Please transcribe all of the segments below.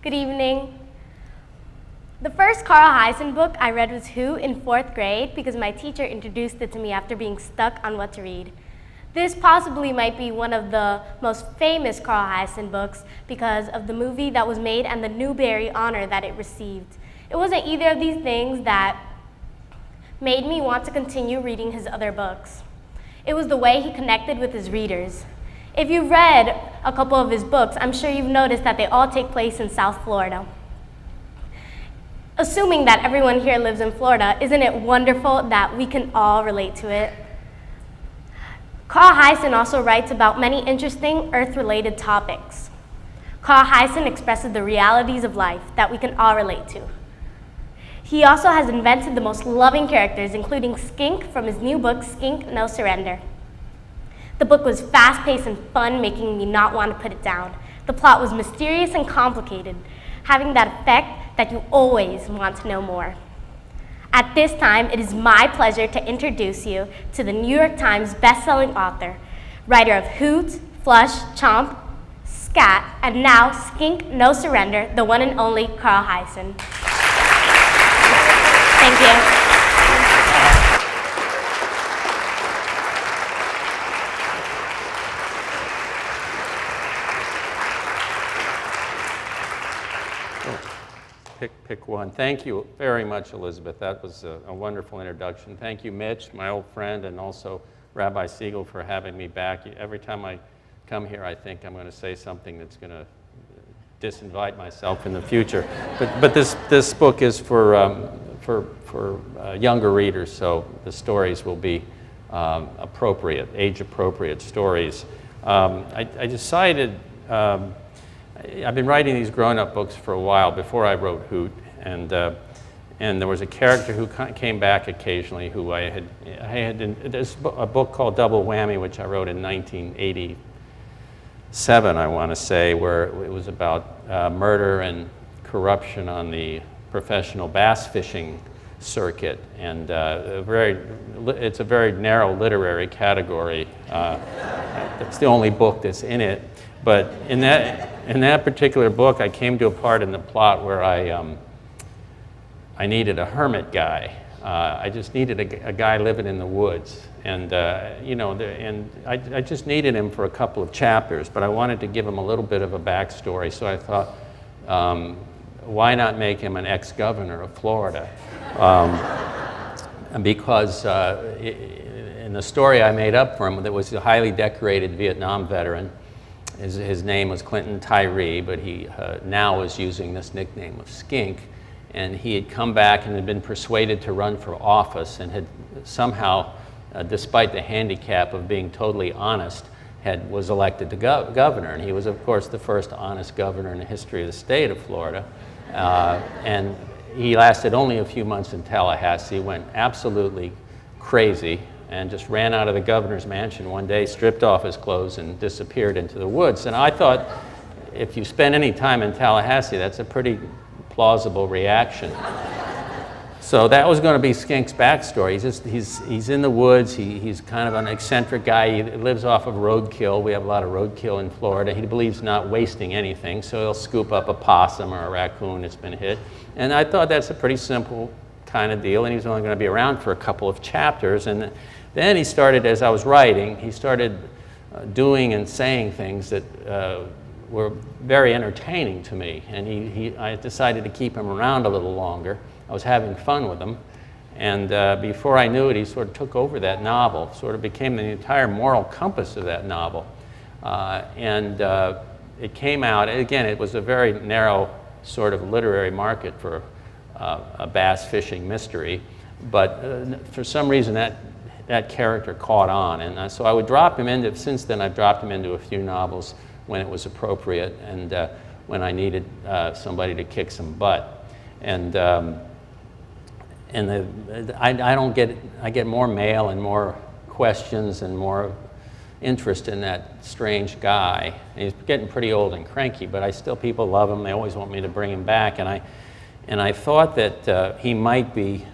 Good evening. The first Carl Hiaasen book I read was Who in 4th grade because my teacher introduced it to me after being stuck on what to read. This possibly might be one of the most famous Carl Hiaasen books because of the movie that was made and the Newbery honor that it received. It wasn't either of these things that made me want to continue reading his other books. It was the way he connected with his readers. If you've read a couple of his books, I'm sure you've noticed that they all take place in South Florida. Assuming that everyone here lives in Florida, isn't it wonderful that we can all relate to it? Carl Hiaasen also writes about many interesting Earth-related topics. Carl Hiaasen expresses the realities of life that we can all relate to. He also has invented the most loving characters, including Skink from his new book, Skink, No Surrender. The book was fast-paced and fun, making me not want to put it down. The plot was mysterious and complicated, having that effect that you always want to know more. At this time, it is my pleasure to introduce you to the New York Times best-selling author, writer of Hoot, Flush, Chomp, Scat, and now Skink, No Surrender, the one and only Carl Hiaasen. Thank you. Pick one. Thank you very much, Elizabeth. That was a wonderful introduction. Thank you, Mitch, my old friend, and also Rabbi Siegel for having me back. Every time I come here, I think I'm going to say something that's going to disinvite myself in the future. But this book is for younger readers, so the stories will be appropriate, age-appropriate stories. I decided. I've been writing these grown-up books for a while before I wrote Hoot, and there was a character who came back occasionally who there's a book called Double Whammy, which I wrote in 1987, I want to say, where it was about murder and corruption on the professional bass fishing circuit, and it's a very narrow literary category. It's the only book that's in it. But in that particular book, I came to a part in the plot where I needed a hermit guy. I just needed a guy living in the woods, and I just needed him for a couple of chapters. But I wanted to give him a little bit of a backstory, so I thought, why not make him an ex-governor of Florida? Because in the story I made up for him, there was a highly decorated Vietnam veteran. His name was Clinton Tyree, but he now was using this nickname of Skink. And he had come back and had been persuaded to run for office and had somehow, despite the handicap of being totally honest, was elected to governor. And he was, of course, the first honest governor in the history of the state of Florida. And he lasted only a few months in Tallahassee, went absolutely crazy, and just ran out of the governor's mansion one day, stripped off his clothes, and disappeared into the woods. And I thought, if you spend any time in Tallahassee, that's a pretty plausible reaction. So that was going to be Skink's backstory. He's in the woods. He's kind of an eccentric guy. He lives off of roadkill. We have a lot of roadkill in Florida. He believes not wasting anything, so he'll scoop up a possum or a raccoon that's been hit. And I thought that's a pretty simple kind of deal, and he's only going to be around for a couple of chapters. And then he started, as I was writing, he started doing and saying things that were very entertaining to me. And I decided to keep him around a little longer. I was having fun with him. And before I knew it, he sort of took over that novel, sort of became the entire moral compass of that novel. It came out, again, it was a very narrow sort of literary market for a bass fishing mystery. But for some reason, that character caught on, and so I would drop him into, since then I've dropped him into a few novels when it was appropriate and when I needed somebody to kick some butt. I get more mail and more questions and more interest in that strange guy. And he's getting pretty old and cranky, but people love him. They always want me to bring him back, and I thought that it might be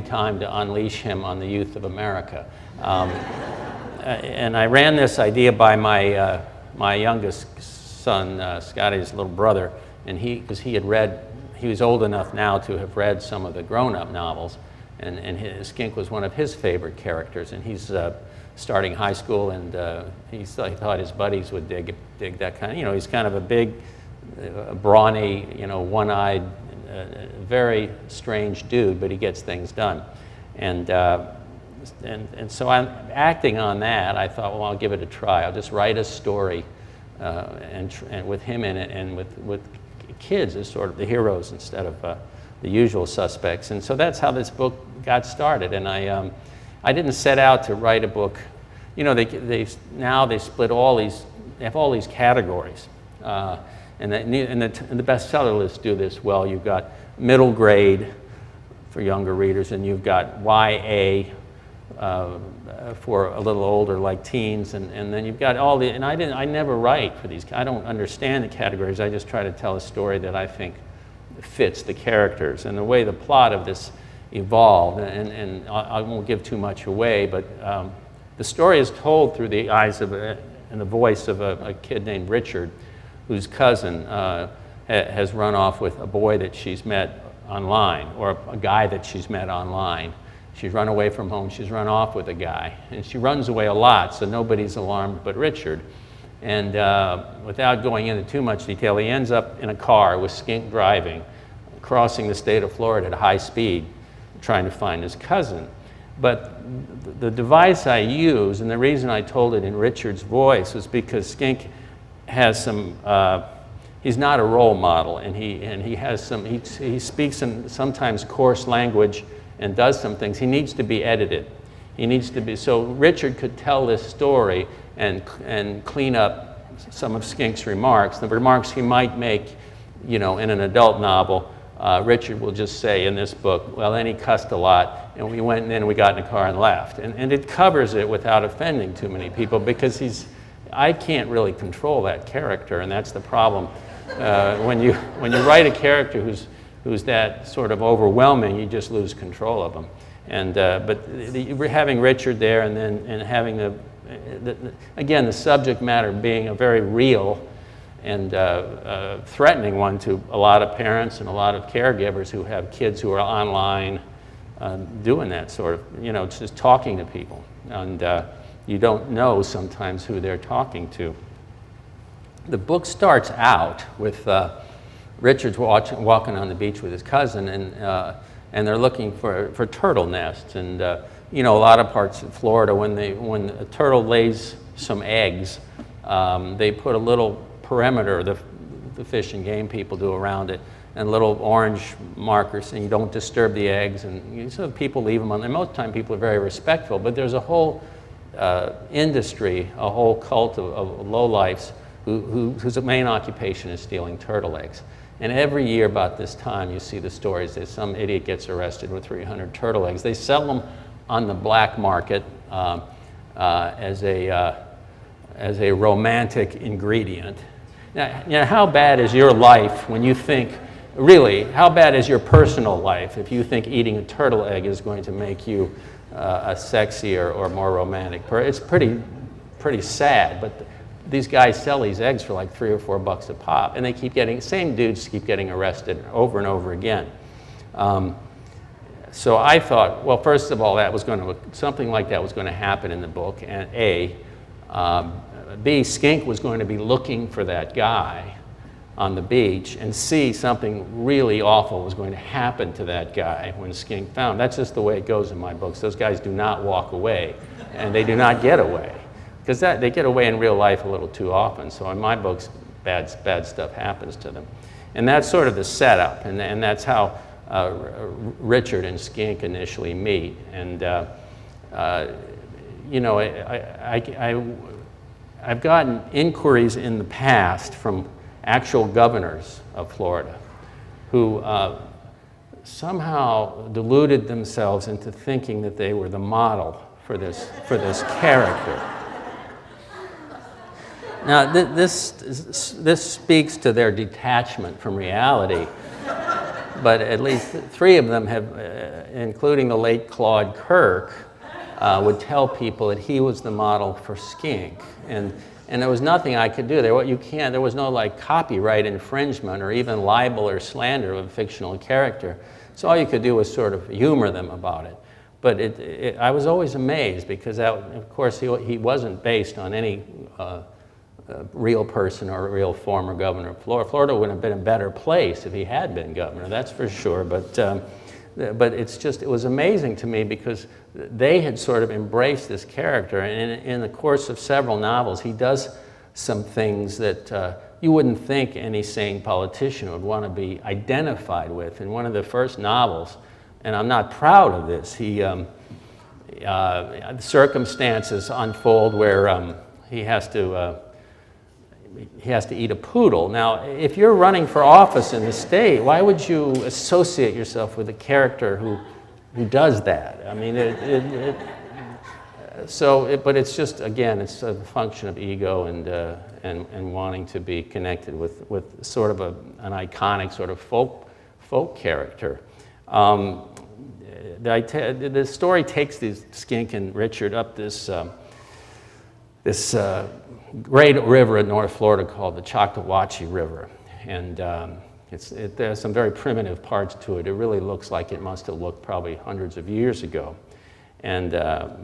time to unleash him on the youth of America. And I ran this idea by my youngest son, Scotty's little brother, And because he was old enough now to have read some of the grown-up novels, and Skink was one of his favorite characters. And he's starting high school, and he thought his buddies would dig that kind of, he's kind of a big, brawny, one-eyed, very strange dude, but he gets things done. And so I'm acting on that. I thought, well, I'll give it a try. I'll just write a story and with him in it, and with kids as sort of the heroes instead of the usual suspects. And so that's how this book got started. And I didn't set out to write a book. Now they split they have all these categories. And the bestseller lists do this well. You've got middle grade for younger readers, and you've got YA for a little older, like teens, and then you've got all the, and I never write for these. I don't understand the categories. I just try to tell a story that I think fits the characters. And the way the plot of this evolved, and I won't give too much away, but the story is told through the eyes of and the voice of a kid named Richard, whose cousin has run off with a boy that she's met online, or a guy that she's met online. She's run away from home, she's run off with a guy, and she runs away a lot, so nobody's alarmed but Richard. And without going into too much detail, he ends up in a car with Skink driving, crossing the state of Florida at high speed, trying to find his cousin. But the device I use, and the reason I told it in Richard's voice, was because Skink has some, he's not a role model, and he has some, he speaks in sometimes coarse language and does some things. He needs to be edited. He needs to be, so Richard could tell this story and clean up some of Skink's remarks. The remarks he might make, in an adult novel, Richard will just say in this book, well, then he cussed a lot, and we went, and then we got in the car and left. And it covers it without offending too many people, because I can't really control that character, and that's the problem. When you write a character who's that sort of overwhelming, you just lose control of them. And but having Richard there, and having again the subject matter being a very real and threatening one to a lot of parents and a lot of caregivers who have kids who are online doing that sort of, just talking to people, and you don't know sometimes who they're talking to. The book starts out with Richard's walking on the beach with his cousin, and they're looking for turtle nests. And a lot of parts of Florida, when a turtle lays some eggs, they put a little perimeter, the Fish and Game people do, around it, and little orange markers saying don't disturb the eggs. And so people leave them on there. Most of the time people are very respectful, but there's a whole industry, a whole cult of lowlifes whose main occupation is stealing turtle eggs. And every year about this time, you see the stories that some idiot gets arrested with 300 turtle eggs. They sell them on the black market as a romantic ingredient. Now, how bad is your life when you think, really, how bad is your personal life if you think eating a turtle egg is going to make you a sexier or more romantic person? It's pretty sad, but these guys sell these eggs for like $3 or $4 a pop, and they keep getting, same dudes keep getting arrested over and over again. So I thought, well, first of all, something like that was going to happen in the book, and B, Skink was going to be looking for that guy on the beach, and C, something really awful was going to happen to that guy when Skink found him. That's just the way it goes in my books. Those guys do not walk away, and they do not get away. Because they get away in real life a little too often. So in my books, bad stuff happens to them. And that's sort of the setup, and that's how Richard and Skink initially meet. And I've gotten inquiries in the past from actual governors of Florida who somehow deluded themselves into thinking that they were the model for this character. Now, this speaks to their detachment from reality, but at least 3 of them have, including the late Claude Kirk, would tell people that he was the model for Skink. And And there was nothing I could do. There was no like copyright infringement or even libel or slander of a fictional character. So all you could do was sort of humor them about it. But I was always amazed because, of course, he wasn't based on any real person or a real former governor of Florida. Florida would have been a better place if he had been governor, that's for sure. But it was amazing to me because they had sort of embraced this character. And in the course of several novels, he does some things that you wouldn't think any sane politician would want to be identified with. In one of the first novels, and I'm not proud of this, circumstances unfold where he has to eat a poodle. Now, if you're running for office in the state, why would you associate yourself with a character who does that? I mean, but it's just, again, it's a function of ego and wanting to be connected with sort of an iconic sort of folk character. The story takes these Skink and Richard up this great river in North Florida called the Choctawhatchee River, and there's some very primitive parts to it. It really looks like it must have looked probably hundreds of years ago, and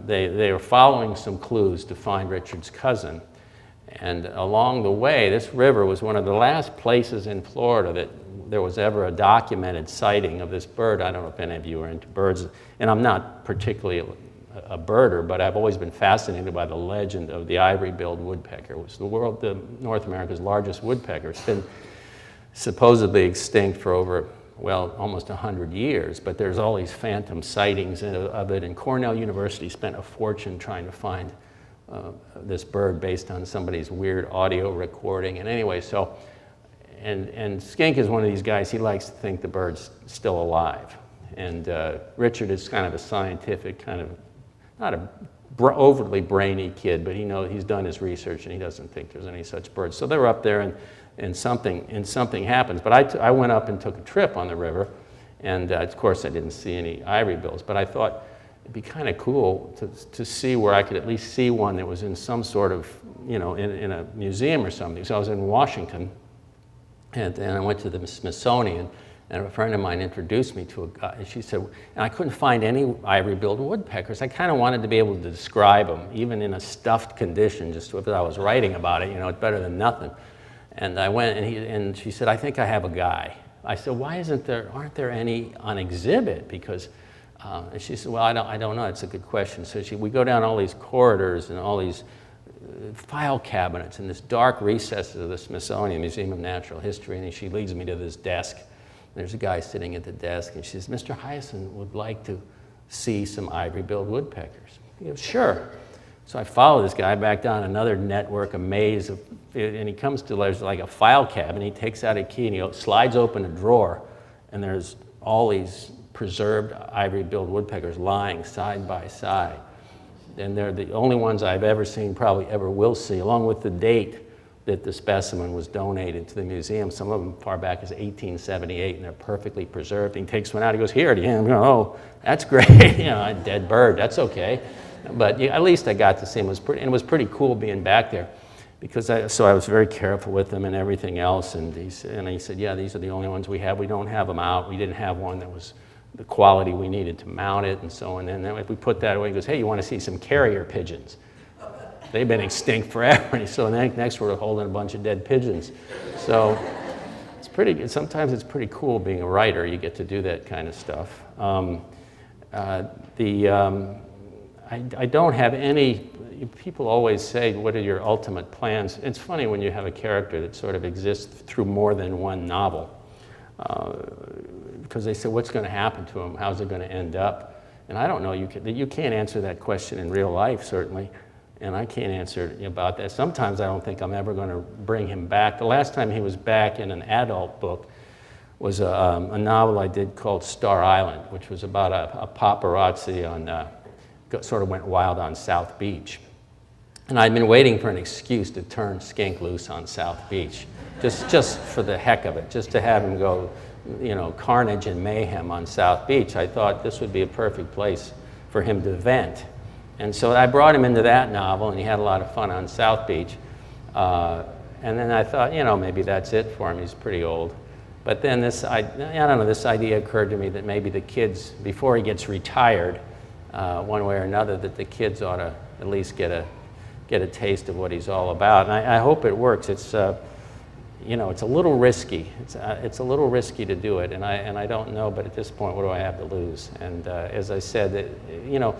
they are following some clues to find Richard's cousin. And along the way, this river was one of the last places in Florida that there was ever a documented sighting of this bird. I don't know if any of you are into birds, and I'm not particularly a birder, but I've always been fascinated by the legend of the Ivory-Billed Woodpecker, which is North America's largest woodpecker. It's been supposedly extinct for over, well, almost 100 years, but there's all these phantom sightings of it, and Cornell University spent a fortune trying to find this bird based on somebody's weird audio recording. And anyway, and Skink is one of these guys, he likes to think the bird's still alive. And Richard is kind of a scientific, kind of, not a overly brainy kid, but he's done his research and he doesn't think there's any such birds. So they were up there and something happens. But I went up and took a trip on the river, and of course I didn't see any ivory bills, but I thought it'd be kind of cool to see where I could at least see one that was in some sort of, in a museum or something. So I was in Washington, and I went to the Smithsonian, and a friend of mine introduced me to a guy, and she said, and I couldn't find any ivory-billed woodpeckers. I kind of wanted to be able to describe them, even in a stuffed condition, just if I was writing about it, it's better than nothing. And I went, and she said, I think I have a guy. I said, why aren't there any on exhibit? Because, and she said, well, I don't know, it's a good question. So we go down all these corridors and all these file cabinets in this dark recesses of the Smithsonian Museum of Natural History, and she leads me to this desk. There's a guy sitting at the desk, and she says, Mr. Hiaasen would like to see some ivory-billed woodpeckers. He goes, sure. So I follow this guy back down another network, a maze, and he comes to, there's like a file cabinet. He takes out a key, and he slides open a drawer, and there's all these preserved ivory-billed woodpeckers lying side by side. And they're the only ones I've ever seen, probably ever will see, along with the date that the specimen was donated to the museum. Some of them far back as 1878, and they're perfectly preserved. And he takes one out, he goes, here, to him. Oh, that's great, a dead bird, that's okay. But at least I got to see him. It was pretty cool being back there, because I was very careful with them and everything else. And he said, yeah, these are the only ones we have. We don't have them out. We didn't have one that was the quality we needed to mount it and so on. And then if we put that away, he goes, hey, you want to see some carrier pigeons? They've been extinct forever. And so next we're holding a bunch of dead pigeons. So sometimes it's pretty cool being a writer. You get to do that kind of stuff. I don't have any, people always say, what are your ultimate plans? It's funny when you have a character that sort of exists through more than one novel. Because they say, what's going to happen to him? How's it going to end up? And I don't know, you can't answer that question in real life, certainly. And I can't answer about that. Sometimes I don't think I'm ever going to bring him back. The last time he was back in an adult book was a novel I did called Star Island, which was about a paparazzi sort of went wild on South Beach. And I'd been waiting for an excuse to turn Skink loose on South Beach, just for the heck of it, just to have him go, carnage and mayhem on South Beach. I thought this would be a perfect place for him to vent. And so I brought him into that novel, and he had a lot of fun on South Beach. And then I thought, you know, maybe that's it for him. He's pretty old. But then I don't know, this idea occurred to me that maybe the kids, before he gets retired, one way or another, that the kids ought to at least get a taste of what he's all about. And I hope it works. It's, you know, it's a little risky. It's a little risky to do it, and I don't know, but at this point, what do I have to lose? And as I said, you know,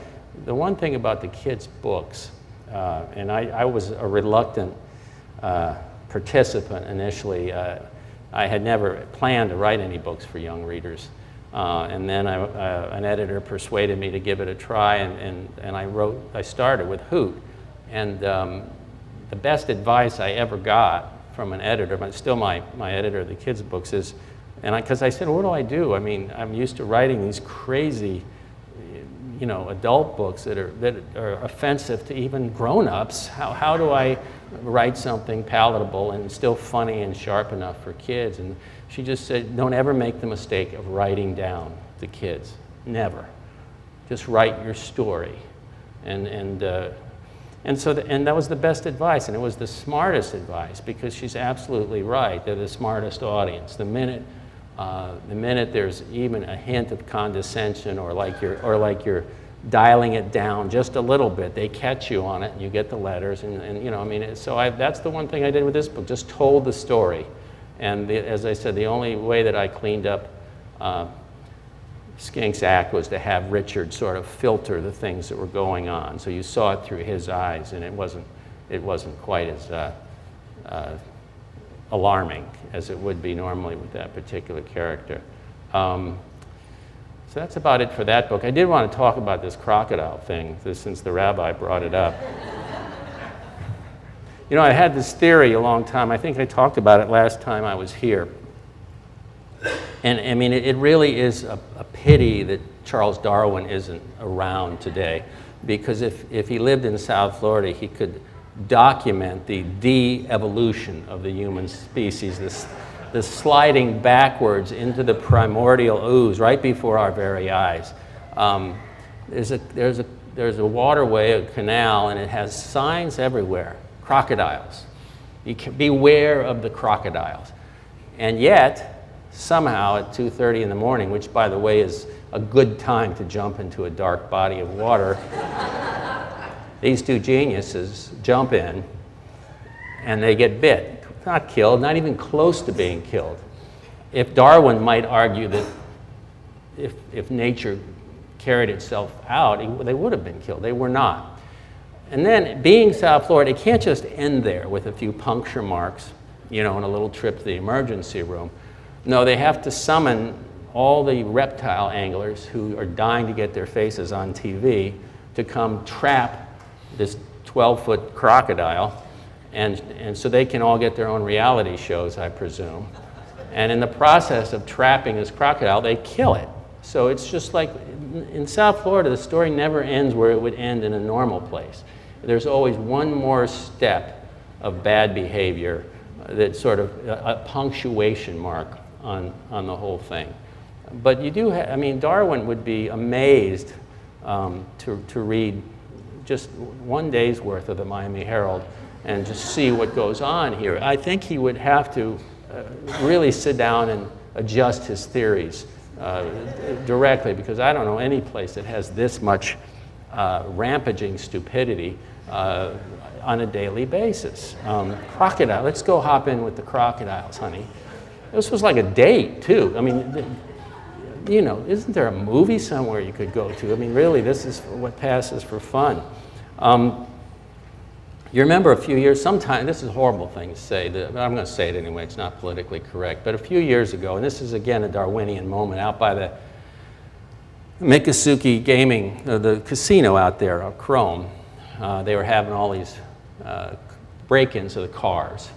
the one thing about the kids' books, and I was a reluctant participant initially. I had never planned to write any books for young readers. And then an editor persuaded me to give it a try, and I started with Hoot. And the best advice I ever got from an editor, but still my editor of the kids' books is, because I said, what do I do? I mean, I'm used to writing these crazy, you know, adult books that are offensive to even grown-ups. How do I write something palatable and still funny and sharp enough for kids? And she just said, don't ever make the mistake of writing down the kids. Never. Just write your story. And that was the best advice, and it was the smartest advice, because she's absolutely right. They're the smartest audience. The minute there's even a hint of condescension, or like you're dialing it down just a little bit, they catch you on it, and you get the letters, and you know, I mean, that's the one thing I did with this book, just told the story. And as I said, the only way that I cleaned up Skink's act was to have Richard sort of filter the things that were going on, so you saw it through his eyes, and it wasn't quite as alarming as it would be normally with that particular character. So that's about it for that book. I did want to talk about this crocodile thing, since the rabbi brought it up. You know, I had this theory a long time. I think I talked about it last time I was here. And I mean, it really is a pity that Charles Darwin isn't around today, because if he lived in South Florida, he could document the de-evolution of the human species, this sliding backwards into the primordial ooze right before our very eyes. There's a waterway, a canal, and it has signs everywhere. Crocodiles. You can beware of the crocodiles. And yet, somehow at 2:30 in the morning, which by the way is a good time to jump into a dark body of water, these two geniuses jump in and they get bit. Not killed, not even close to being killed. If Darwin might argue that if nature carried itself out, they would have been killed. They were not. And then, being South Florida, it can't just end there with a few puncture marks, you know, and a little trip to the emergency room. No, they have to summon all the reptile anglers who are dying to get their faces on TV to come trap this 12-foot crocodile, and so they can all get their own reality shows, I presume. And in the process of trapping this crocodile, they kill it. So it's just like, in South Florida, the story never ends where it would end in a normal place. There's always one more step of bad behavior that's sort of a punctuation mark on the whole thing. But you do I mean, Darwin would be amazed to read just one day's worth of the Miami Herald and just see what goes on here. I think he would have to really sit down and adjust his theories directly, because I don't know any place that has this much rampaging stupidity on a daily basis. Crocodile, let's go hop in with the crocodiles, honey. This was like a date, too. I mean, you know, isn't there a movie somewhere you could go to? I mean, really, this is what passes for fun. You remember a few years, sometime, this is a horrible thing to say, but I'm going to say it anyway, it's not politically correct, but a few years ago, and this is again a Darwinian moment, out by the Miccosukee Gaming, the casino out there, Chrome, they were having all these break-ins of the cars,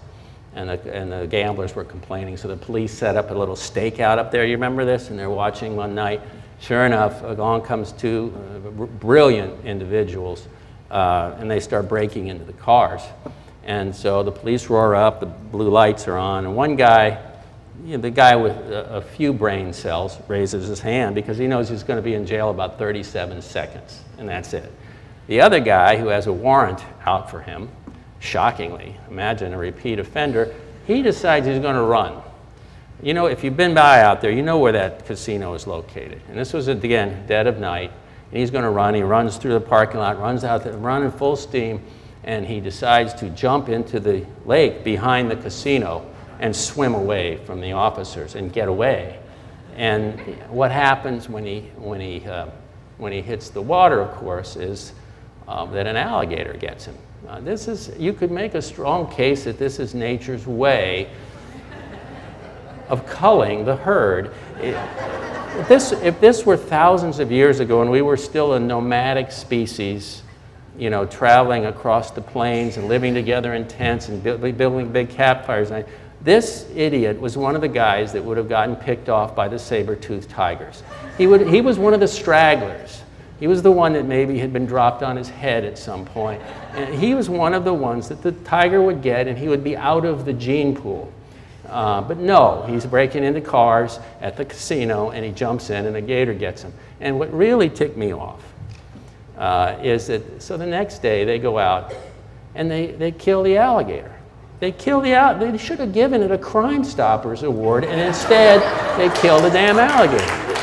and the gamblers were complaining, so the police set up a little stakeout up there. You remember this? And they're watching one night. Sure enough, along comes two brilliant individuals, and they start breaking into the cars. And so the police roar up, the blue lights are on, and one guy, you know, the guy with a few brain cells, raises his hand because he knows he's going to be in jail about 37 seconds, and that's it. The other guy, who has a warrant out for him, shockingly, imagine a repeat offender, he decides he's going to run. You know, if you've been by out there, you know where that casino is located. And this was, again, dead of night. And he's going to run. He runs through the parking lot, runs out there, running full steam, and he decides to jump into the lake behind the casino and swim away from the officers and get away. And what happens when he hits the water, of course, is that an alligator gets him. You could make a strong case that this is nature's way of culling the herd. If this were thousands of years ago and we were still a nomadic species, you know, traveling across the plains and living together in tents and building big campfires, this idiot was one of the guys that would have gotten picked off by the saber-toothed tigers. He was one of the stragglers. He was the one that maybe had been dropped on his head at some point. And he was one of the ones that the tiger would get, and he would be out of the gene pool. But no, he's breaking into cars at the casino, and he jumps in, and a gator gets him. And what really ticked me off is that, so the next day they go out, and they kill the alligator. They should have given it a Crime Stoppers award, and instead they kill the damn alligator.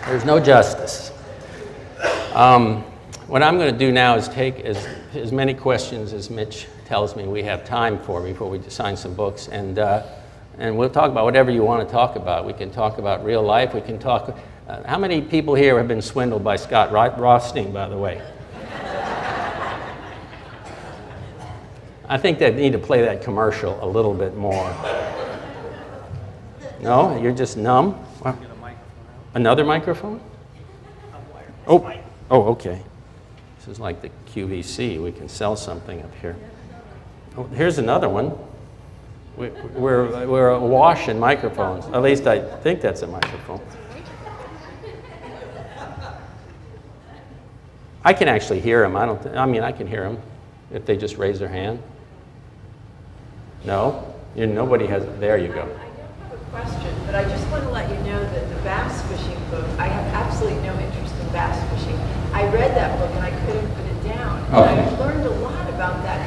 There's no justice. What I'm going to do now is take as many questions as Mitch tells me we have time for before we sign some books, and we'll talk about whatever you want to talk about. We can talk about real life. We can talk. How many people here have been swindled by Scott Rothstein, by the way? I think they need to play that commercial a little bit more. No, you're just numb. Another microphone? Oh, okay. This is like the QVC. We can sell something up here. Oh, here's another one. We're awash in microphones. At least I think that's a microphone. I can actually hear them. I can hear them if they just raise their hand. No? Nobody has. There you go. I don't have a question, but I just want to let you know that the bass fishing book, I have absolutely no interest in bass fishing. I read that book and I couldn't put it down. Okay. I've learned a lot about that.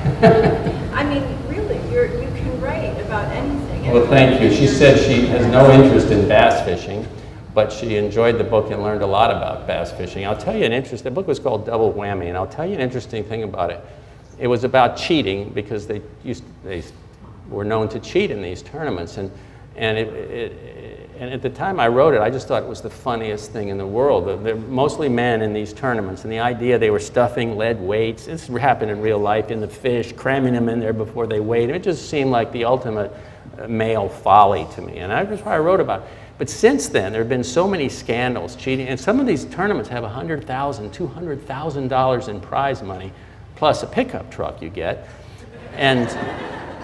I mean, really, you can write about anything. Well, thank you. She said she has no interest in bass fishing, but she enjoyed the book and learned a lot about bass fishing. I'll tell you the book was called Double Whammy, and I'll tell you an interesting thing about it. It was about cheating because they were known to cheat in these tournaments, and at the time I wrote it, I just thought it was the funniest thing in the world. They're mostly men in these tournaments, and the idea they were stuffing lead weights, this happened in real life, in the fish, cramming them in there before they weighed. It just seemed like the ultimate male folly to me, and that's why I wrote about it. But since then, there have been so many scandals, cheating, and some of these tournaments have $100,000, $200,000 in prize money, plus a pickup truck you get.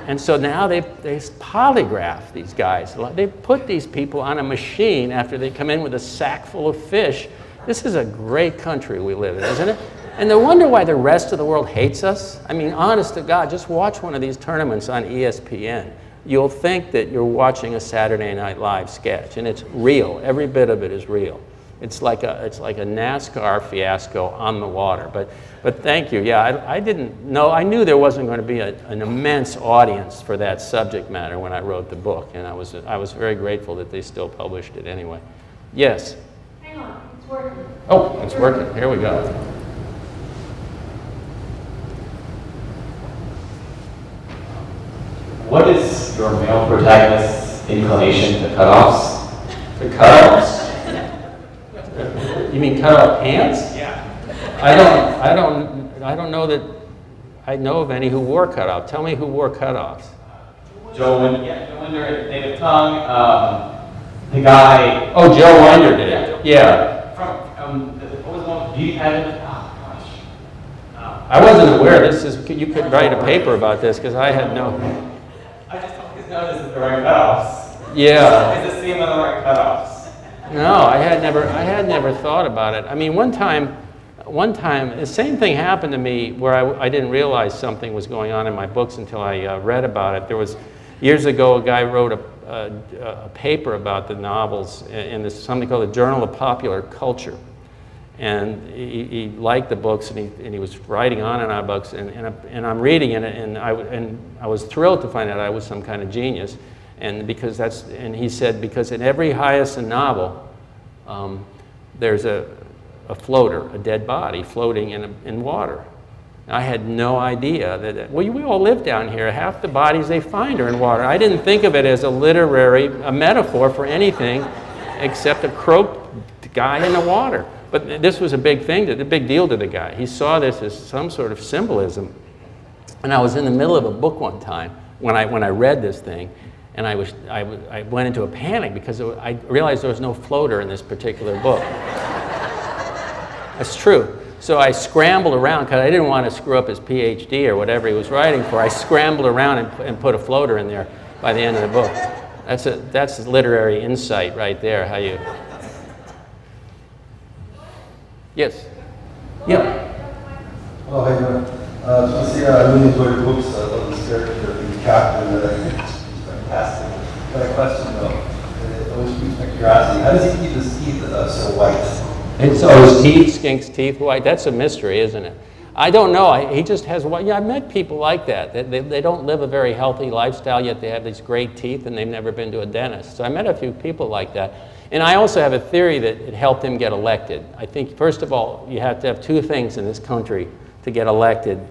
And so now they polygraph these guys. They put these people on a machine after they come in with a sack full of fish. This is a great country we live in, isn't it? And no wonder why the rest of the world hates us. I mean, honest to God, just watch one of these tournaments on ESPN. You'll think that you're watching a Saturday Night Live sketch, and it's real. Every bit of it is real. It's like a NASCAR fiasco on the water. But thank you. Yeah, I didn't know. I knew there wasn't going to be an immense audience for that subject matter when I wrote the book, and I was very grateful that they still published it anyway. Yes. Hang on, it's working. Oh, it's working. Here we go. What is your male protagonist's inclination to cutoffs? The cutoffs? You mean cut off pants? Yeah. I don't know that I know of any who wore cutoffs. Tell me who wore cutoffs. Joe Winder, David Tongue, the guy. Oh, Joe Winder did. Yeah. From what was the one? Beauty pageant? Oh gosh. I wasn't aware. You could write a paper about this because I had no. I just always noticed that the right cutoffs. Yeah. It's the same on the right cutoffs. No, I had never thought about it. I mean, one time, the same thing happened to me where I didn't realize something was going on in my books until I read about it. There was, years ago, a guy wrote a paper about the novels in something called the Journal of Popular Culture. And he liked the books, and he was writing on and on books, and I'm reading it, and I was thrilled to find out I was some kind of genius, and he said, because in every Hiaasen novel, there's a floater, a dead body floating in water. I had no idea that, well, we all live down here. Half the bodies they find are in water. I didn't think of it as a metaphor for anything except a croaked guy in the water. But this was a big deal to the guy. He saw this as some sort of symbolism. And I was in the middle of a book one time when I read this thing, and I went into a panic because I realized there was no floater in this particular book. That's true. So I scrambled around, because I didn't want to screw up his PhD or whatever he was writing for. I scrambled around and put a floater in there by the end of the book. That's literary insight right there, how you... Yes? Yeah. Oh, hey, I really enjoyed your books. I love this character, the captain. It's fantastic. Got a question, though. It always piques my curiosity. How does he keep his teeth so white? His teeth, Skink's teeth white. That's a mystery, isn't it? I don't know. He just has white. Yeah, I've met people like that. They don't live a very healthy lifestyle, yet they have these great teeth, and they've never been to a dentist. So I met a few people like that. And I also have a theory that it helped him get elected. I think, first of all, you have to have two things in this country to get elected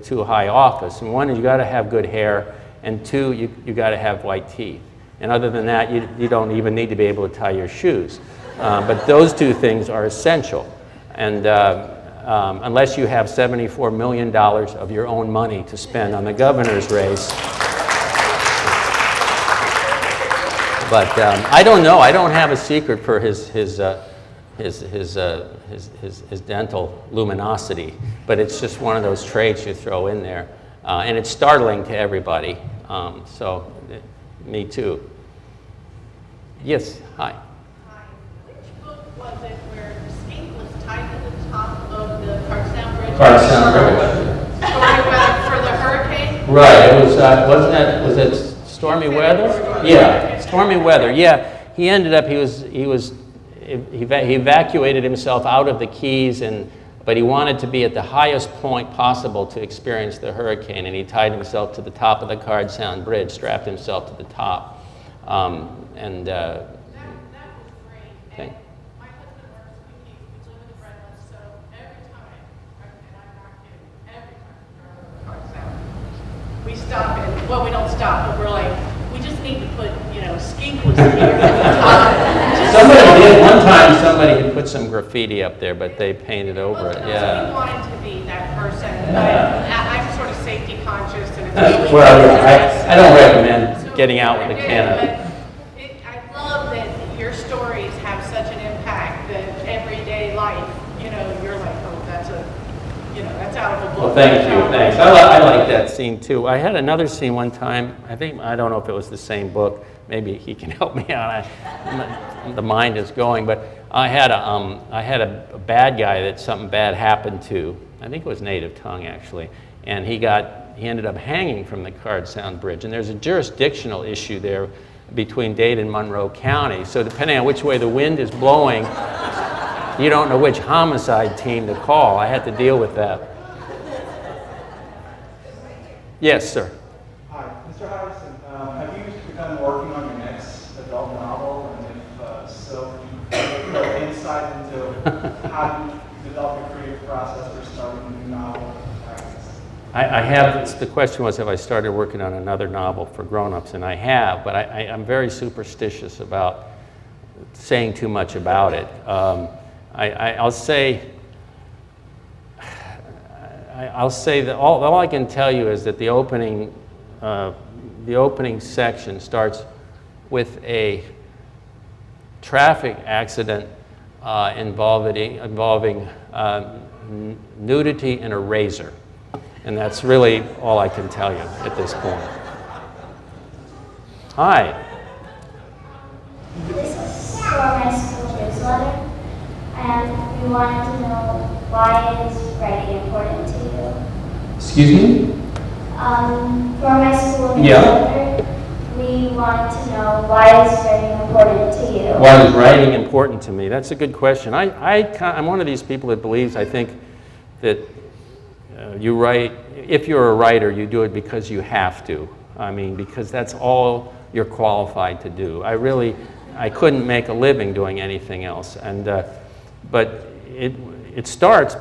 to a high office. And one is you got to have good hair, and two, you got to have white teeth. And other than that, you don't even need to be able to tie your shoes. But those two things are essential. And unless you have $74 million of your own money to spend on the governor's race. But I don't know. I don't have a secret for his dental luminosity. But it's just one of those traits you throw in there. And it's startling to everybody. Me too. Yes, hi. Was it where Skink was tied to the top of the Cartown Bridge? Cartown Bridge. Stormy weather for the hurricane? Right. It was. Was it stormy weather? Yeah. Stormy weather. Yeah. He ended up. He evacuated himself out of the Keys, but he wanted to be at the highest point possible to experience the hurricane, and he tied himself to the top of the Cartown Bridge, strapped himself to the top, That was great. Okay. My husband works with Keys. We live in the Redlands, so every time, and I'm not kidding, every time we drive over the Cartown, we stop and, well, we don't stop, but we're like, we just need to put, Skink was here at the top. Somebody did one time. Somebody had put some graffiti up there, but they painted over it. So Yeah. we wanted to be that person. I'm sort of safety conscious, and it's really Well, yeah, I don't recommend getting out with a can of. I love that your stories have such an impact that everyday life, you're like, oh, that's out of a book. Well, thank you. Thanks. I like that scene too. I had another scene one time. I don't know if it was the same book. Maybe he can help me out. The mind is going, but I had a bad guy that something bad happened to. I think it was native tongue actually, and he ended up hanging from the Cartown Bridge. And there's a jurisdictional issue there between Dade and Monroe County. So depending on which way the wind is blowing, you don't know which homicide team to call. I had to deal with that. Yes, sir. Hi, Mr. Hiaasen. Have you begun working on your next adult novel? And if so, can you give insight into how you develop your creative process for starting a new novel? I have. The question was, have I started working on another novel for grown-ups? And I have, but I'm very superstitious about saying too much about it. I'll say that all I can tell you is that the opening section starts with a traffic accident involving nudity and a razor. And that's really all I can tell you at this point. Hi. This is for my school newsletter, and we wanted to know why is writing important to you? Excuse me? For my school newsletter, we wanted to know why is writing important important to you? Why is writing important to me? That's a good question. I'm one of these people that believes, I think, that you write, if you're a writer, you do it because you have to. I mean, because that's all you're qualified to do. I couldn't make a living doing anything else. But it starts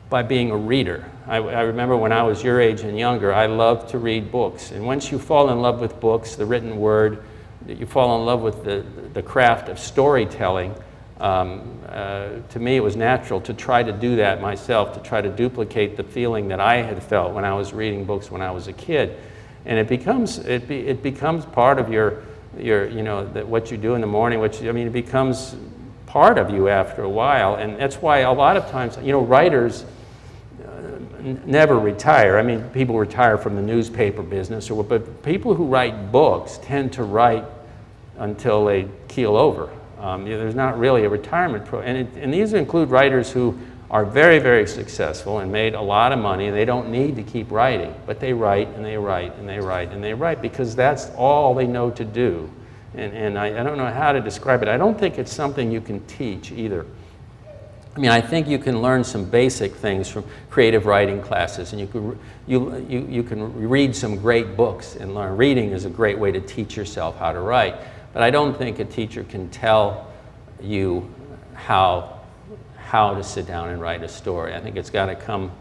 by being a reader. I remember when I was your age and younger, I loved to read books. And once you fall in love with books, the written word, you fall in love with the craft of storytelling. To me, it was natural to try to do that myself, to try to duplicate the feeling that I had felt when I was reading books when I was a kid. And it becomes part of your what you do in the morning. It becomes part of you after a while, and that's why a lot of times, writers never retire. I mean, people retire from the newspaper business, but people who write books tend to write until they keel over. There's not really a retirement and these include writers who are very, very successful and made a lot of money, and they don't need to keep writing, but they write and they write and they write and they write because that's all they know to do. And I don't know how to describe it. I don't think it's something you can teach either. I mean, I think you can learn some basic things from creative writing classes, and you can read some great books and learn. Reading is a great way to teach yourself how to write, but I don't think a teacher can tell you how to sit down and write a story. I think it's got to come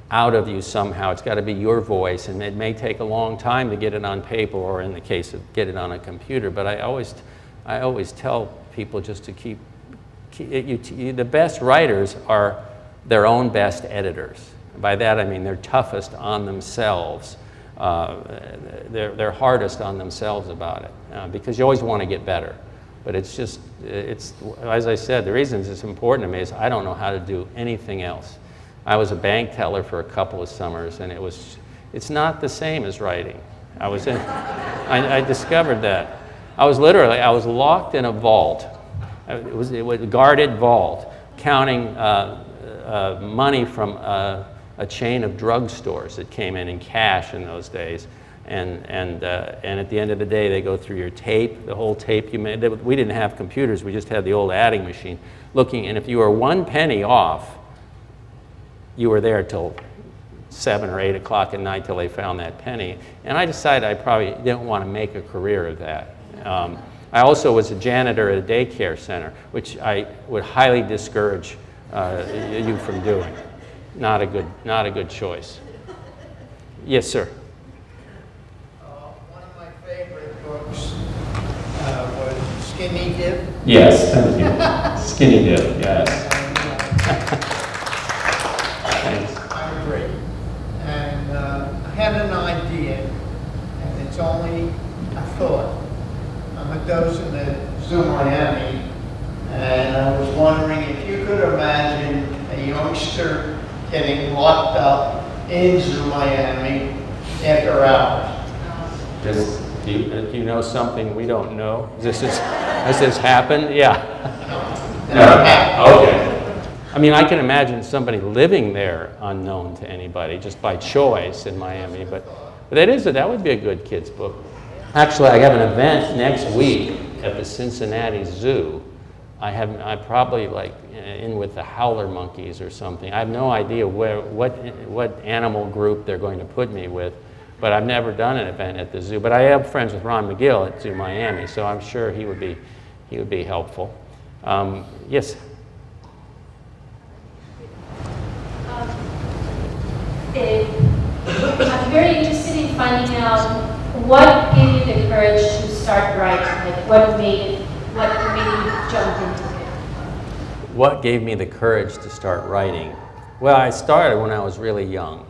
out of you somehow. It's got to be your voice, and it may take a long time to get it on paper, or in the case of get it on a computer. But I always tell people just to keep the best writers are their own best editors. By that I mean they're toughest on themselves. They're hardest on themselves about it, because you always want to get better. But it's as I said, the reason it's important to me is I don't know how to do anything else. I was a bank teller for a couple of summers, and it's not the same as writing. I discovered that. I was locked in a vault. It was a guarded vault, counting money from a chain of drugstores that came in cash in those days. And at the end of the day, they go through your tape, the whole tape you made. We didn't have computers, we just had the old adding machine and if you were 1 penny off, you were there till 7 or 8 o'clock at night till they found that penny. And I decided I probably didn't want to make a career of that. I also was a janitor at a daycare center, which I would highly discourage you from doing. Not a good choice. Yes, sir. One of my favorite books was Skinny Dip. Yes, thank you. Skinny Dip, yes. I agree. And I had an idea, and it's only a thought. I'm a docent at Zoo Miami, and I was wondering if you could imagine a youngster getting locked up in Zoo Miami after hours. Do you know something we don't know? Has this happened? Yeah. Okay. I mean, I can imagine somebody living there unknown to anybody, just by choice in Miami. But that would be a good kid's book. Actually, I have an event next week at the Cincinnati Zoo. I probably in with the howler monkeys or something. I have no idea what animal group they're going to put me with, but I've never done an event at the zoo. But I have friends with Ron McGill at Zoo Miami, so I'm sure he would be helpful. Yes. I'm very interested in finding out what gave you the courage to start writing. Like, what made you jump into it? What gave me the courage to start writing? Well, I started when I was really young.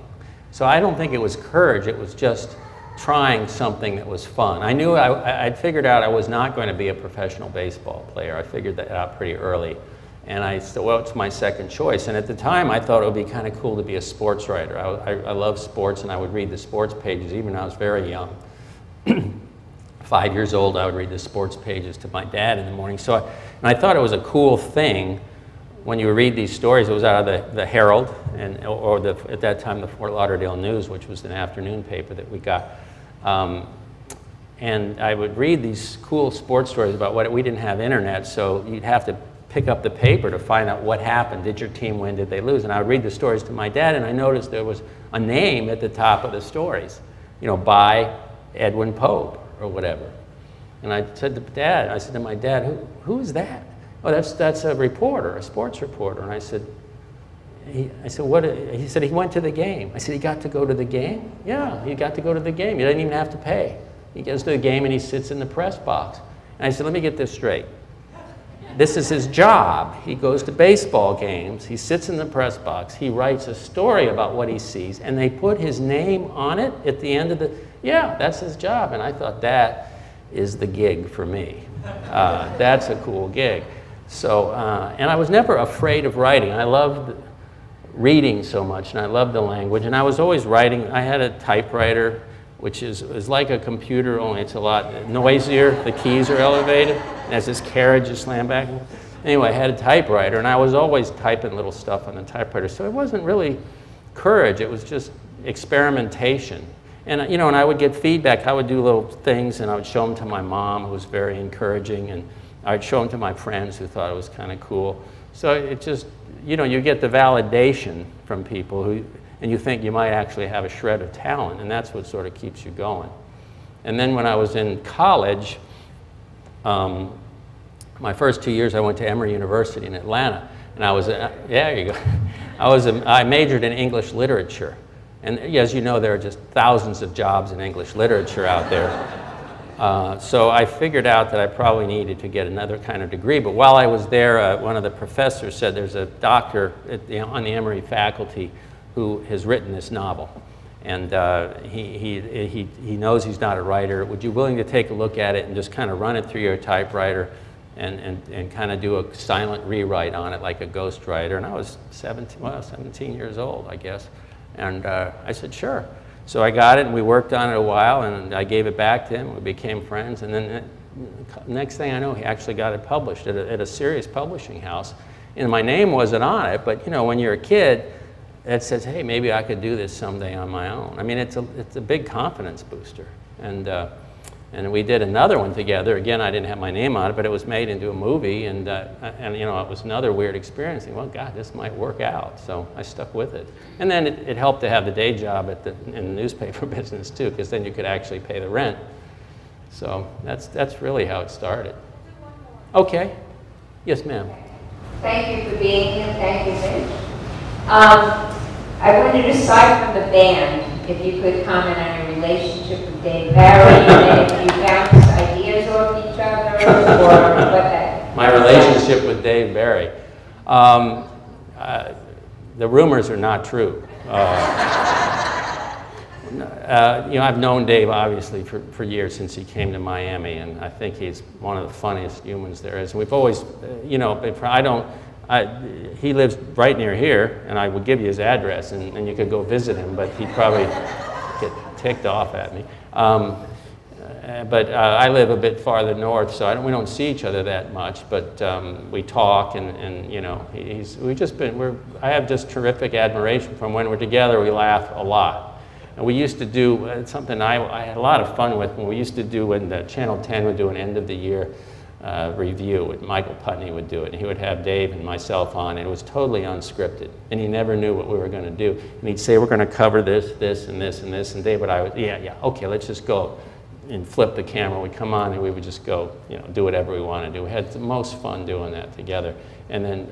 So I don't think it was courage, it was just trying something that was fun. I knew I'd figured out I was not going to be a professional baseball player. I figured that out pretty early. And I said, well, it's my second choice. And at the time, I thought it would be kind of cool to be a sports writer. I love sports, and I would read the sports pages even when I was very young. 5 years old, I would read the sports pages to my dad in the morning. And I thought it was a cool thing when you read these stories. It was out of the Herald, or at that time, the Fort Lauderdale News, which was an afternoon paper that we got. And I would read these cool sports stories about what we didn't have internet, so you'd have to pick up the paper to find out what happened. Did your team win? Did they lose? And I would read the stories to my dad, and I noticed there was a name at the top of the stories, by Edwin Pope or whatever. And I said to my dad, who is that? Oh, that's a reporter, a sports reporter. And I said, what? He said he went to the game. I said, he got to go to the game? Yeah, he got to go to the game. He didn't even have to pay. He goes to the game and he sits in the press box. And I said, let me get this straight. This is his job. He goes to baseball games. He sits in the press box. He writes a story about what he sees, and they put his name on it at the end of that's his job. And I thought, that is the gig for me. That's a cool gig. So, and I was never afraid of writing. I loved reading so much, and I loved the language, and I was always writing. I had a typewriter, which is like a computer, only it's a lot noisier. The keys are elevated, and as this carriage is slammed back. Anyway, I had a typewriter, and I was always typing little stuff on the typewriter, so it wasn't really courage, it was just experimentation. And and I would get feedback. I would do little things, and I would show them to my mom, who was very encouraging, and I would show them to my friends who thought it was kind of cool. So it just, you get the validation from people and you think you might actually have a shred of talent, and that's what sort of keeps you going. And then when I was in college, my first 2 years I went to Emory University in Atlanta, and I was, there you go, I majored in English literature. And as you know, there are just thousands of jobs in English literature out there. So I figured out that I probably needed to get another kind of degree. But while I was there, one of the professors said there's a doctor on the Emory faculty who has written this novel. And he knows he's not a writer. Would you be willing to take a look at it and just kind of run it through your typewriter and kind of do a silent rewrite on it like a ghostwriter? And I was 17 years old, I guess. And I said, sure. So I got it, and we worked on it a while, and I gave it back to him. We became friends, and then next thing I know, he actually got it published at a serious publishing house. And my name wasn't on it, but when you're a kid, it says, hey, maybe I could do this someday on my own. I mean, it's a big confidence booster. And we did another one together. Again, I didn't have my name on it, but it was made into a movie, and it was another weird experience. Well, God, this might work out. So I stuck with it. And then it helped to have the day job in the newspaper business too, because then you could actually pay the rent. So that's really how it started. Okay. Yes, ma'am. Thank you for being here. Thank you, Mitch. I wondered, aside from the band, if you could comment on your relationship with Dave Barry, and if you bounce ideas off each other, or what that... My relationship with Dave Barry. The rumors are not true. I've known Dave, obviously, for years, since he came to Miami, and I think he's one of the funniest humans there is. We've always, he lives right near here, and I would give you his address, and you could go visit him, but he'd probably get ticked off at me. But I live a bit farther north, so we don't see each other that much, but we talk, and I have just terrific admiration from when we're together. We laugh a lot. And we used to do something I had a lot of fun with when we used to do when Channel 10 would do an end of the year review, and Michael Putney would do it, and he would have Dave and myself on, and it was totally unscripted, and he never knew what we were going to do. And he'd say, we're going to cover this, this, and this, and this, and Dave and I would, yeah, okay, let's just go, and flip the camera. We'd come on, and we would just go, do whatever we want to do. We had the most fun doing that together. And then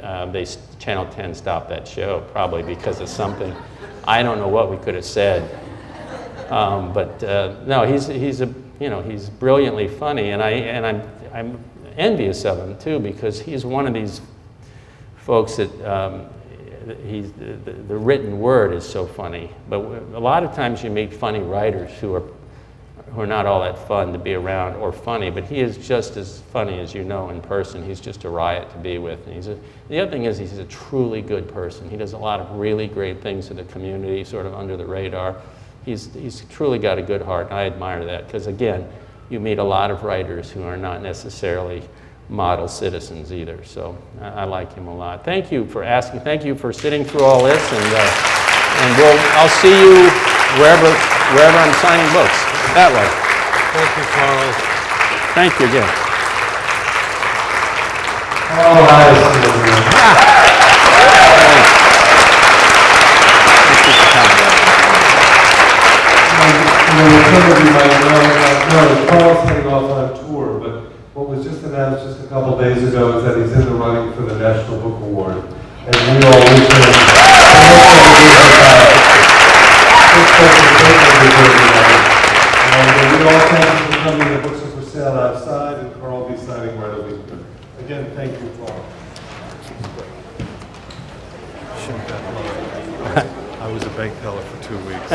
Channel 10 stopped that show, probably because of something. I don't know what we could have said. No, he's brilliantly funny, and I'm envious of him too, because he's one of these folks that the written word is so funny. But a lot of times you meet funny writers who are not all that fun to be around or funny, but he is just as funny as in person. He's just a riot to be with. And the other thing is he's a truly good person. He does a lot of really great things in the community, sort of under the radar. He's truly got a good heart, and I admire that, because again, you meet a lot of writers who are not necessarily model citizens either. So I like him a lot. Thank you for asking. Thank you for sitting through all this, and I'll see you wherever I'm signing books. That way. Thank you, Carl. Thank you again. Carl Hiaasen, everyone. Some of you might know, Carl's heading off on tour, but what was just announced just a couple days ago is that he's in the running for the National Book Award. And we all wish him and we all thank you for coming. The books are for sale outside, and Carl will be signing right over here. Again, thank you, Carl. I was a bank teller for 2 weeks.